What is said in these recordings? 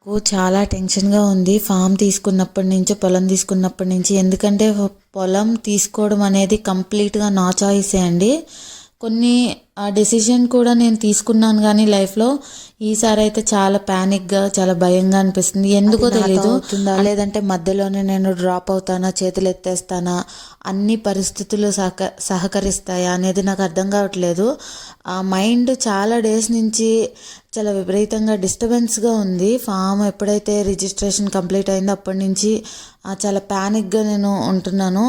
నాకు చాలా టెన్షన్‌గా ఉంది. ఫామ్ తీసుకున్నప్పటి నుంచి, పొలం తీసుకున్నప్పటి నుంచి. ఎందుకంటే పొలం తీసుకోవడం అనేది కంప్లీట్‌గా నా చాయిసే అండి. కొన్ని డెసిషన్ కూడా నేను తీసుకున్నాను కానీ లైఫ్‌లో ఈసారైతే చాలా ప్యానిక్‌గా, చాలా భయంగా అనిపిస్తుంది. ఎందుకో తెలీదు. అవుతుందా లేదంటే మధ్యలోనే నేను డ్రాప్ అవుతానా, చేతులు ఎత్తేస్తానా, అన్ని పరిస్థితులు సహకరిస్తాయా అనేది నాకు అర్థం కావట్లేదు. ఆ మైండ్ చాలా డేస్ నుంచి చాలా విపరీతంగా డిస్టర్బెన్స్గా ఉంది. ఫామ్ ఎప్పుడైతే రిజిస్ట్రేషన్ కంప్లీట్ అయిందో అప్పటి నుంచి చాలా ప్యానిక్గా నేను ఉంటున్నాను.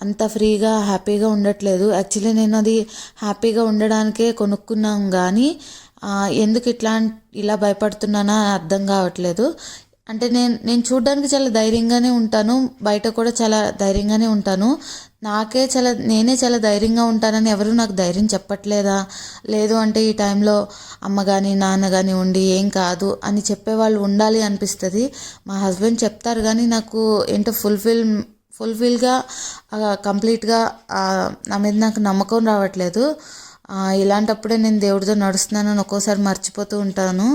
అంత ఫ్రీగా హ్యాపీగా ఉండట్లేదు. యాక్చువల్లీ నేను అది హ్యాపీగా ఉండడానికే కొనుక్కున్నాం కానీ ఎందుకు ఇలా భయపడుతున్నానా అర్థం కావట్లేదు. అంటే నేను చూడ్డానికి చాలా ధైర్యంగానే ఉంటాను, బయట కూడా చాలా ధైర్యంగానే ఉంటాను. నేనే చాలా ధైర్యంగా ఉంటానని ఎవరు నాకు ధైర్యం చెప్పట్లేదా, లేదు అంటే ఈ టైంలో అమ్మ కానీ నాన్న కానీ ఉండి ఏం కాదు అని చెప్పేవాళ్ళు ఉండాలి అనిపిస్తుంది. మా హస్బెండ్ చెప్తారు కానీ నాకు ఏంటో ఫుల్ఫిల్గా కంప్లీట్గా నా మీద నాకు నమ్మకం రావట్లేదు. ఇలాంటప్పుడే నేను దేవుడితో నడుస్తున్నానని ఒక్కోసారి మర్చిపోతూ ఉంటాను,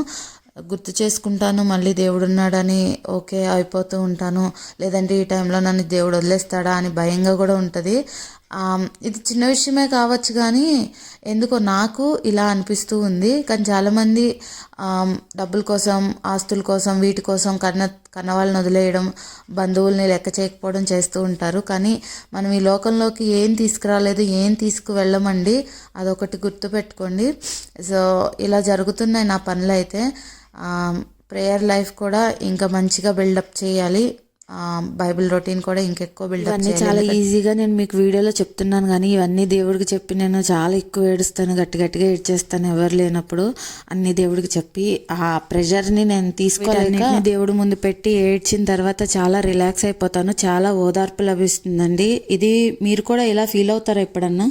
గుర్తు చేసుకుంటాను, మళ్ళీ దేవుడు ఉన్నాడని ఓకే అయిపోతూ ఉంటాను. లేదంటే ఈ టైంలో నన్ను దేవుడు వదిలేస్తాడా అని భయంగా కూడా ఉంటుంది. ఇది చిన్న విషయమే కావచ్చు కానీ ఎందుకో నాకు ఇలా అనిపిస్తూ ఉంది. కానీ చాలామంది డబ్బుల కోసం, ఆస్తుల కోసం, వీటి కోసం కన్న వాళ్ళని వదిలేయడం, బంధువుల్ని లెక్క చేయకపోవడం చేస్తూ ఉంటారు. కానీ మనం ఈ లోకంలోకి ఏం తీసుకురాలేదు, ఏం తీసుకువెళ్ళమండి, అదొకటి గుర్తుపెట్టుకోండి. సో ఇలా జరుగుతున్నాయి నా పనులు అయితే. ప్రేయర్ లైఫ్ కూడా ఇంకా మంచిగా బిల్డప్ చేయాలి. బైబిల్ రొటీన్ కూడా ఇంకెక్కువ బిల్డప్ చేయాలి. చాలా ఈజీగా నేను మీకు వీడియోలో చెప్తున్నాను కానీ ఇవన్నీ దేవుడికి చెప్పి నేను చాలా ఎక్కువ ఏడుస్తాను, గట్టిగా ఏడ్చేస్తాను ఎవరు లేనప్పుడు. అన్ని దేవుడికి చెప్పి ఆ ప్రెషర్ని నేను తీసుకోలేక దేవుడి ముందు పెట్టి ఏడ్చిన తర్వాత చాలా రిలాక్స్ అయిపోతాను, చాలా ఓదార్పు లభిస్తుందండి. ఇది మీరు కూడా ఇలా ఫీల్ అవుతారా ఎప్పుడన్నా?